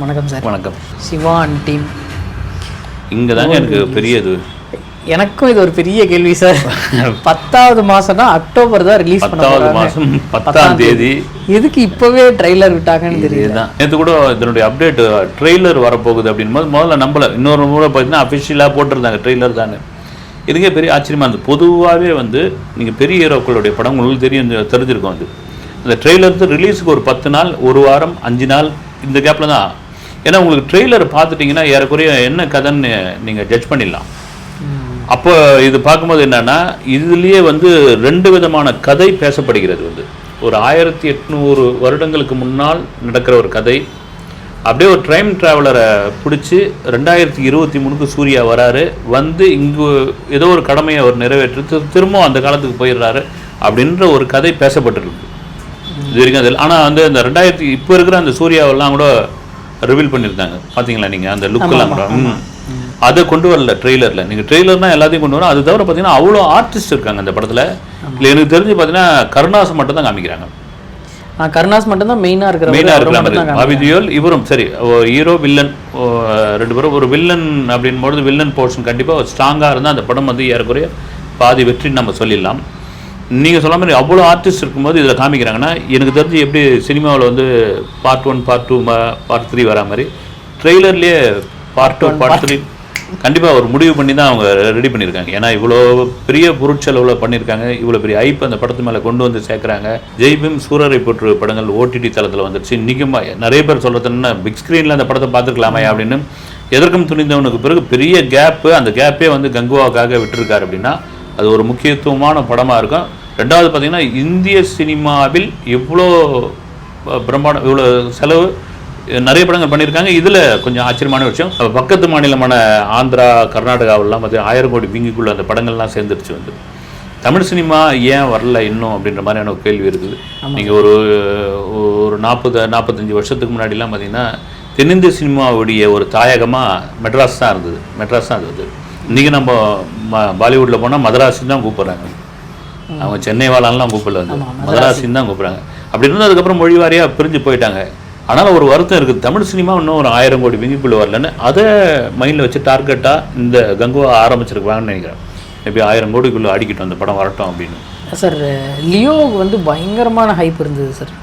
வணக்கம் சார். வணக்கம். Siva and team இங்கே தாங்க எனக்கு பெரிய இது. எனக்கும் இது ஒரு பெரிய கேள்வி சார். 10வது மாதம்னா அக்டோபர் தான் ரிலீஸ் பண்ண 10வது மாதம் 10ஆம் தேதி. எதுக்கு இப்போவே ட்ரெய்லர் விட்டாங்கன்னு தெரியல. நேற்று கூட இதனுடைய அப்டேட் ட்ரெய்லர் வரப்போகுது அப்படின்னு போது முதல்ல நம்பலை. இன்னொரு முறை பார்த்தீங்கன்னா அஃபிஷியலாக போட்டிருந்தாங்க ட்ரெய்லர் தானே. இதுக்கே பெரிய ஆச்சரியமாக இருந்தது. பொதுவாகவே வந்து நீங்கள் பெரிய ஹீரோக்களுடைய படம் உங்களுக்கு தெரிஞ்சிருக்கும். வந்து அந்த ட்ரெய்லர் ரிலீஸுக்கு ஒரு 10 நாள், ஒரு வாரம், 5 நாள் இந்த கேப்பில் தான். ஏன்னா உங்களுக்கு ட்ரெய்லர் பார்த்துட்டிங்கன்னா ஏறக்குறைய என்ன கதைன்னு நீங்கள் ஜட்ஜ் பண்ணிடலாம். அப்போ இது பார்க்கும்போது என்னென்னா இதுலேயே வந்து 2 விதமான கதை பேசப்படுகிறது. வந்து ஒரு 1800 வருடங்களுக்கு முன்னால் நடக்கிற ஒரு கதை. அப்படியே ஒரு டைம் ட்ராவலரை பிடிச்சி 2023க்கு சூர்யா வராரு. வந்து இங்கு ஏதோ ஒரு கடமையை அவர் நிறைவேற்றி திரும்ப அந்த காலத்துக்கு போயிடுறாரு அப்படின்ற ஒரு கதை பேசப்பட்டிருக்கு இது வரைக்கும். அதில் ஆனால் வந்து இந்த 2000 இப்போ இருக்கிற அந்த சூர்யாவெல்லாம் கூட ரிவீல் பண்ணியிருந்தாங்க. பார்த்தீங்களா நீங்கள் அந்த லுக்கெல்லாம் கூட அதை கொண்டு வரல ட்ரெய்லரில். நீங்கள் ட்ரெய்லர்னால் எல்லாத்தையும் கொண்டு வரும். அது தவிர பார்த்தீங்கன்னா அவ்வளோ ஆர்டிஸ்ட் இருக்காங்க அந்த படத்தில். இல்லை எனக்கு தெரிஞ்சு பார்த்தீங்கன்னா கருணாஸ் மட்டும் தான் காமிக்கிறாங்க. கருணாஸ் மட்டும் தான் மெயினாக இருக்கிற பாபி தியோல் இவரும் சரி ஹீரோ வில்லன் 2 பேரும். ஒரு வில்லன் அப்படின்போது வில்லன் போர்ஷன் கண்டிப்பாக ஸ்ட்ராங்காக இருந்தால் அந்த படம் வந்து ஏறக்குறைய பாதி வெற்றின்னு நம்ம சொல்லிடலாம். நீங்கள் சொல்ல மாதிரி அவ்வளோ ஆர்டிஸ்ட் இருக்கும்போது இதில் காமிக்கிறாங்கன்னா எனக்கு தெரிஞ்சு எப்படி சினிமாவில் வந்து பார்ட் 1, பார்ட் 2, பார்ட் 3 வரா மாதிரி ட்ரெய்லர்லேயே பார்ட் 2, பார்ட் 3 கண்டிப்பாக ஒரு முடிவு பண்ணி தான் அவங்க ரெடி பண்ணியிருக்காங்க. ஏன்னா இவ்வளோ பெரிய பொருட்செலவில் பண்ணியிருக்காங்க. இவ்வளோ பெரிய ஐப் அந்த படத்து மேலே கொண்டு வந்து சேர்க்குறாங்க. ஜெய்பீம், சூரரை போற்று படங்கள் ஓடிடி தளத்தில் வந்துருச்சு. இன்றைக்கும் நிறைய பேர் சொல்கிறதுன்னா பிக் ஸ்க்ரீனில் அந்த படத்தை பார்த்துருக்கலாமே அப்படின்னு. எதற்கும் துணிந்தவனுக்கு பிறகு பெரிய கேப்பு. அந்த கேப்பே வந்து கங்குவாவுக்காக விட்டுருக்காரு அப்படின்னா அது ஒரு முக்கியத்துவமான படமாக இருக்கும். 2வது பார்த்திங்கன்னா இந்திய சினிமாவில் இவ்வளோ பிரம்மாண்டம், இவ்வளோ செலவு நிறைய படங்கள் பண்ணியிருக்காங்க. இதில் கொஞ்சம் ஆச்சரியமான விஷயம், பக்கத்து மாநிலமான ஆந்திரா, கர்நாடகாவெல்லாம் பார்த்திங்கன்னா 1000 கோடி விங்கிக்குள்ளே அந்த படங்கள்லாம் சேர்ந்துருச்சு. வந்து தமிழ் சினிமா ஏன் வரல இன்னும் அப்படின்ற மாதிரியான ஒரு கேள்வி இருக்குது. நீங்கள் ஒரு 40-45 வருஷத்துக்கு முன்னாடிலாம் பார்த்திங்கன்னா தென்னிந்திய சினிமாவுடைய ஒரு தாயகமாக மெட்ராஸ் தான் இருந்தது. மெட்ராஸ் தான் இருந்தது. இன்றைக்கி நம்ம பாலிவுட்டில் போனால் மதராசின்னு தான் கூப்பிட்றாங்க. அவங்க சென்னை வாழலாம் கூப்பிடல, வந்து மதராசின்னு தான் கூப்பிட்றாங்க. அப்படி இருந்தால் அதுக்கப்புறம் மொழி வாரியாக பிரிஞ்சு போயிட்டாங்க. ஆனால் ஒரு வருத்தம் இருக்குது, தமிழ் சினிமா இன்னும் ஒரு 1000 கோடி விங்கிக்குள்ளே வரலன்னு. அதை மைண்டில் வச்சு டார்கெட்டாக இந்த கங்குவா ஆரம்பிச்சிருக்காங்கன்னு நினைக்கிறேன். மேபி 1000 கோடிக்குள்ளே அடிக்கிட்டோம் அந்த படம் வரட்டும் அப்படின்னு. சார் லியோவுக்கு வந்து பயங்கரமான ஹைப் இருந்தது சார்.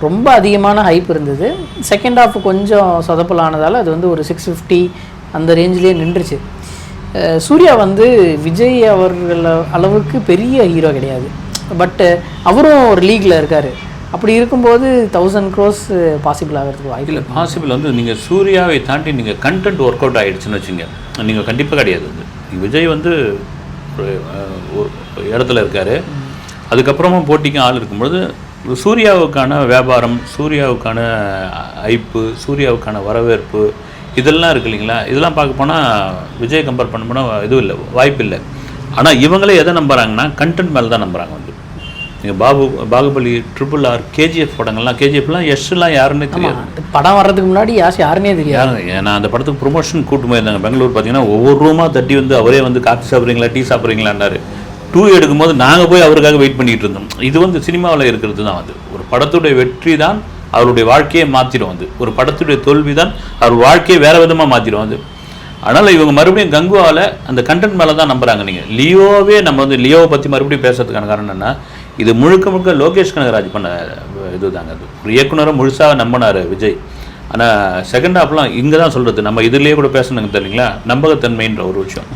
ரொம்ப அதிகமான ஹைப் இருந்தது. செகண்ட் ஹாஃப் கொஞ்சம் சொதப்பலானதால் அது வந்து ஒரு 650 அந்த ரேஞ்சிலே நின்றுச்சு. சூர்யா வந்து விஜய் அவர்கள் அளவுக்கு பெரிய ஹீரோ கிடையாது. பட்டு அவரும் ஒரு லீக்கில் இருக்கார். அப்படி இருக்கும்போது 1000 crores பாசிபிள் ஆகிறதுக்கு வாய்ப்பு இல்லை. பாசிபிள் வந்து நீங்கள் சூர்யாவை தாண்டி நீங்கள் கண்டென்ட் ஒர்க் அவுட் ஆகிடுச்சுன்னு வச்சுங்க, நீங்கள் கண்டிப்பாக கிடையாது. வந்து விஜய் வந்து ஒரு இடத்துல இருக்கார். அதுக்கப்புறமா போட்டிக்கும் ஆள் இருக்கும்பொழுது சூர்யாவுக்கான வியாபாரம், சூர்யாவுக்கான ஐப்பு, சூர்யாவுக்கான வரவேற்பு இதெல்லாம் இருக்குது இல்லைங்களா. இதெல்லாம் பார்க்க போனால் விஜய் கம்பேர் பண்ண போனால் இதுவும் இல்லை, வாய்ப்பு இல்லை. ஆனால் இவங்களே எதை நம்புகிறாங்கன்னா கண்டென்ட் மேலே தான் நம்புகிறாங்க. வந்து நீங்கள் பாகுபலி, RRR, KGF படங்கள்லாம், KGFலாம் யஷ்லாம் யாருன்னே தெரியாது. படம் வர்றதுக்கு முன்னாடி யாருன்னே தெரியாது. ஏன்னா அந்த படத்துக்கு ப்ரொமோஷன் கூட்டு போயிருந்தாங்க பெங்களூர். பார்த்தீங்கன்னா ஒவ்வொரு ரூமாக தட்டி வந்து அவரே வந்து காஃபி சாப்பிட்றீங்களா, டீ சாப்பிட்றீங்களான்னாரு. 2 எடுக்கும்போது நாங்கள் போய் அவருக்காக வெயிட் பண்ணிகிட்டு இருந்தோம். இது வந்து சினிமாவில் இருக்கிறது தான். வந்து ஒரு படத்துடைய வெற்றி தான் அவருடைய வாழ்க்கையை மாற்றிடும். வந்து ஒரு படத்துடைய தோல்வி தான் அவர் வாழ்க்கையை வேறு விதமாக மாற்றிடும். வந்து அதனால் இவங்க மறுபடியும் கங்குவாவில் அந்த கண்டென்ட் மேலே தான் நம்புகிறாங்க. நீங்கள் லியோவே நம்ம வந்து லியோவை பற்றி மறுபடியும் பேசுறதுக்கான காரணம் என்னென்னா இது முழுக்க லோகேஷ் கனகராஜ் பண்ண இது தாங்க. அது ஒரு இயக்குனரை முழுசாக நம்பினார் விஜய். ஆனால் செகண்ட் ஹாஃப்லாம் இங்கே தான் சொல்கிறது. நம்ம இதுலேயே கூட பேசணுங்க தெரியுங்களா, நம்பகத்தன்மைன்ற ஒரு விஷயம்.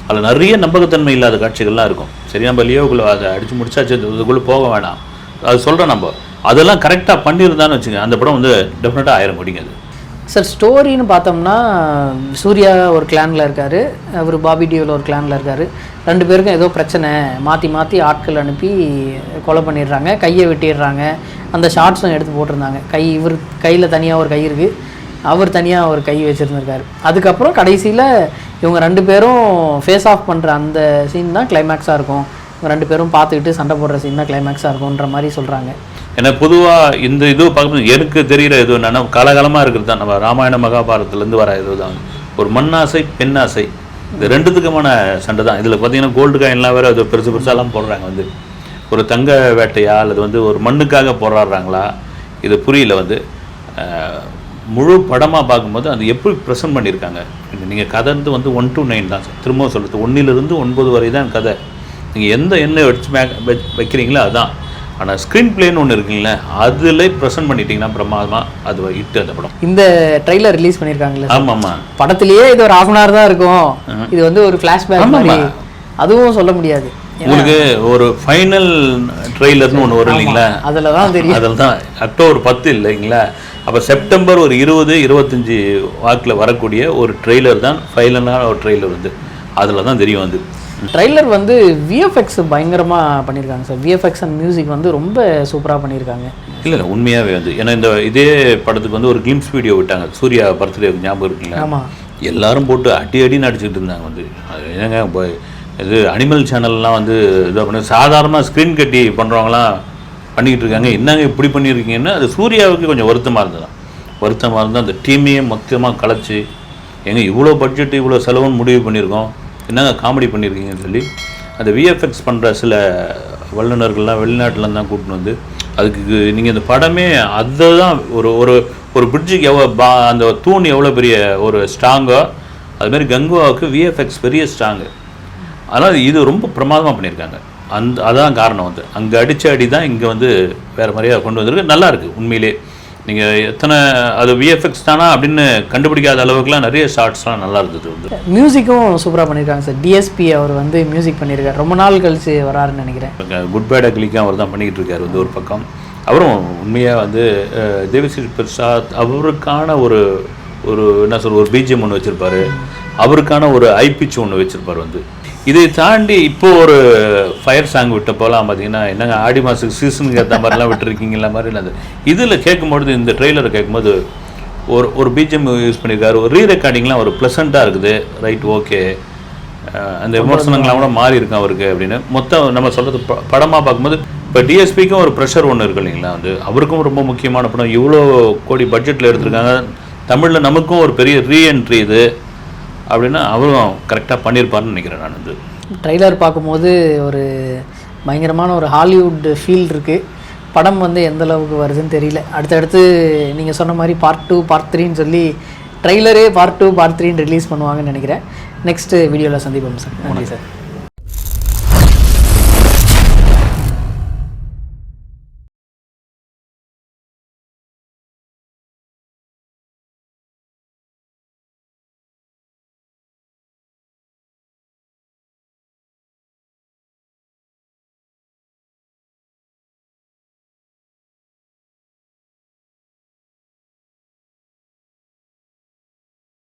அதில் நிறைய நம்பகத்தன்மை இல்லாத காட்சிகள்லாம் இருக்கும். சரி, நம்ம லியோவுக்குள்ளே அதை அடித்து முடிச்சாச்சு, இதுக்குள்ளே போக வேணாம், அது சொல்கிறோம். நம்ம அதெல்லாம் கரெக்டாக பண்ணியிருந்தான்னு வச்சுங்க, அந்த படம் வந்து டெஃபினட்டாக 1000 கோடிங்க. அது சார் ஸ்டோரின்னு பார்த்தோம்னா சூர்யா ஒரு கிளானில் இருக்கார், அவர் பாபி டியோவில் ஒரு கிளானில் இருக்கார். 2 பேருக்கும் ஏதோ பிரச்சனை, மாற்றி ஆட்கள் அனுப்பி கொலை பண்ணிடுறாங்க, கையை வெட்டிடுறாங்க. அந்த ஷார்ட்ஸும் எடுத்து போட்டிருந்தாங்க. இவர் கையில் தனியாக ஒரு கை இருக்குது, அவர் தனியாக ஒரு கை வச்சுருந்துருக்காரு. அதுக்கப்புறம் கடைசியில் இவங்க 2 பேரும் ஃபேஸ் ஆஃப் பண்ணுற அந்த சீன் தான் கிளைமேக்ஸாக இருக்கும். இவங்க 2 பேரும் பார்த்துக்கிட்டு சண்டை போடுற சீன் தான் கிளைமேக்ஸாக இருக்கும்ன்ற மாதிரி சொல்கிறாங்க. ஏன்னா பொதுவாக இந்த இது பார்க்கும்போது எனக்கு தெரிகிற இது என்னென்னா காலகாலமாக இருக்கிறது தான். நம்ம ராமாயண மகாபாரதத்துலேருந்து வர இது தான். ஒரு மண்ணாசை, பெண்ணாசை, இது 2த்துக்குமான சண்டை தான். இதில் பார்த்தீங்கன்னா கோல்டு காயின்லாம் வேறு அது பெருசாலாம் போடுறாங்க. வந்து ஒரு தங்க வேட்டையா அல்லது வந்து ஒரு மண்ணுக்காக போராடுறாங்களா இது புரியல. வந்து முழு படமாக பார்க்கும்போது அது எப்படி ப்ரெசென்ட் பண்ணியிருக்காங்க. நீங்கள் கதை வந்து 1 to 9 தான் சார். திரும்பவும் சொல்கிறது 1லிருந்து 9 வரை தான் கதை. நீங்கள் எந்த எண்ணெய் வைக்கிறீங்களோ அதுதான். ஆனால் ஸ்க்ரீன் பிளேன்னு ஒன்று இருக்குங்களே, அதில் ப்ரெசென்ட் பண்ணிட்டீங்கன்னா பிரமாதமாக அது இட்டு அந்த படம். இந்த ட்ரெய்லர் ரிலீஸ் பண்ணியிருக்காங்களே. ஆமாம்மா. படத்துலேயே இது ஒரு 1/2 hour தான் இருக்கும். இது வந்து ஒரு ஃப்ளாஷ்பேக் மாதிரி, அதுவும் சொல்ல முடியாது. உங்களுக்கு ஒரு ஃபைனல் ட்ரெய்லர்னு ஒன்று வரும் இல்லைங்களா, அதில் தான் தெரியும். அதில் தான் அக்டோபர் 10 இல்லைங்களா, அப்போ செப்டம்பர் ஒரு 20-25 வாக்கில் வரக்கூடிய ஒரு ட்ரெய்லர் தான் ஃபைனலான ஒரு ட்ரெய்லர் வந்து அதில் தான் தெரியும். வந்து ட்ரெய்லர் வந்து விஎஃப்எக்ஸ் பயங்கரமாக பண்ணியிருக்காங்க சார். விஎஃப்எக்ஸ் அண்ட் மியூசிக் வந்து ரொம்ப சூப்பராக பண்ணியிருக்காங்க. இல்லை உண்மையாகவே வந்து ஏன்னா இந்த இதே படத்துக்கு வந்து ஒரு கிளிம்ஸ் வீடியோ விட்டாங்க, சூர்யா பர்த்டே ஞாபகம் இருக்குங்களா. ஆமாம், எல்லாரும் போட்டு அடி நடிச்சுட்டு இருந்தாங்க. வந்து அது என்னங்க இது அனிமல் சேனல்லாம் வந்து இதை பண்ணி சாதாரணமாக ஸ்க்ரீன் கட்டி பண்ணுறவங்களாம் பண்ணிக்கிட்டு இருக்காங்க. என்னங்க இப்படி பண்ணியிருக்கீங்கன்னா அது சூர்யாவுக்கு கொஞ்சம் வருத்தமாக இருந்தால் அந்த டீமையே மொத்தமாக கலைச்சி எங்க இவ்வளோ பட்ஜெட்டு இவ்வளோ செலவுன்னு முடிவு பண்ணியிருக்கோம், என்னங்க காமெடி பண்ணியிருக்கீங்கன்னு சொல்லி அந்த விஎஃப்எக்ஸ் பண்ணுற சில வல்லுநர்கள்லாம் வெளிநாட்டில் தான் கூட்டின்னு வந்து அதுக்கு நீங்கள் இந்த படமே அதை தான் ஒரு பிரிட்ஜுக்கு அந்த தூண் எவ்வளோ பெரிய ஒரு ஸ்ட்ராங்கோ அதுமாரி கங்குவாவுக்கு விஎஃப்எக்ஸ் பெரிய ஸ்ட்ராங்கு. அதனால் இது ரொம்ப பிரமாதமாக பண்ணியிருக்காங்க. அதான் காரணம். வந்து அங்கே அடித்த அடி தான் இங்கே வந்து வேறு மாதிரியாக கொண்டு வந்திருக்கு. நல்லா இருக்குது உண்மையிலே. நீங்கள் எத்தனை அது விஎஃப்எக்ஸ் தானா அப்படின்னு கண்டுபிடிக்காத அளவுக்குலாம் நிறைய ஷார்ட்ஸ்லாம் நல்லா இருந்தது. வந்து மியூசிக்கும் சூப்பராக பண்ணியிருக்காங்க சார். டிஎஸ்பி அவர் வந்து மியூசிக் பண்ணியிருக்காரு, ரொம்ப நாள் கழிச்சு வராருன்னு நினைக்கிறேன். குட் பேட் அக்லிக்கும் அவர் தான் பண்ணிக்கிட்டு இருக்காரு வந்து ஒரு பக்கம். அவரும் உண்மையாக வந்து தேவிஸ்ரீ பிரசாத் அவருக்கான ஒரு என்ன சொல்ற ஒரு பிஜிஎம் ஒன்று வச்சுருப்பார், அவருக்கான ஒரு ஐபிச் ஒன்று வச்சுருப்பார். வந்து இதை தாண்டி இப்போது ஒரு ஃபயர் சாங் விட்ட போகலாம் பார்த்தீங்கன்னா, என்னங்க ஆடி மாதத்துக்கு சீசனுக்கு ஏற்ற மாதிரிலாம் விட்டுருக்கீங்களா மாதிரி இல்லை. இதில் கேட்கும்பொழுது இந்த ட்ரெய்லரை கேட்கும்போது ஒரு பிஜிஎம் யூஸ் பண்ணியிருக்காரு, ஒரு ரீரெக்கார்டிங்லாம் ஒரு ப்ளசண்ட்டாக இருக்குது. ரைட், ஓகே, அந்த விமர்சனங்கள்லாம் கூட மாறி இருக்கும் அவருக்கு அப்படின்னு மொத்தம் நம்ம சொல்கிறது படமாக பார்க்கும்போது. இப்போ டிஎஸ்பிக்கும் ஒரு ப்ரெஷர் ஒன்று இருக்கு இல்லைங்களா, வந்து அவருக்கும் ரொம்ப முக்கியமான படம், இவ்வளோ கோடி பட்ஜெட்டில் எடுத்திருக்காங்க, தமிழில் நமக்கும் ஒரு பெரிய ரீஎன்ட்ரி இது அப்படின்னா அவரும் கரெக்டாக பண்ணியிருப்பார்னு நினைக்கிறேன் நான். வந்து ட்ரெய்லர் பார்க்கும்போது ஒரு பயங்கரமான ஒரு ஹாலிவுட் ஃபீல் இருக்குது. படம் வந்து எந்த அளவுக்கு வருதுன்னு தெரியல. அடுத்தடுத்து நீங்கள் சொன்ன மாதிரி பார்ட் 2 பார்ட் 3ன்னு சொல்லி ட்ரெய்லரே பார்ட் 2 பார்ட் 3 ரிலீஸ் பண்ணுவாங்கன்னு நினைக்கிறேன். நெக்ஸ்ட் வீடியோவில் சந்திப்போம் சார். நன்றி சார்.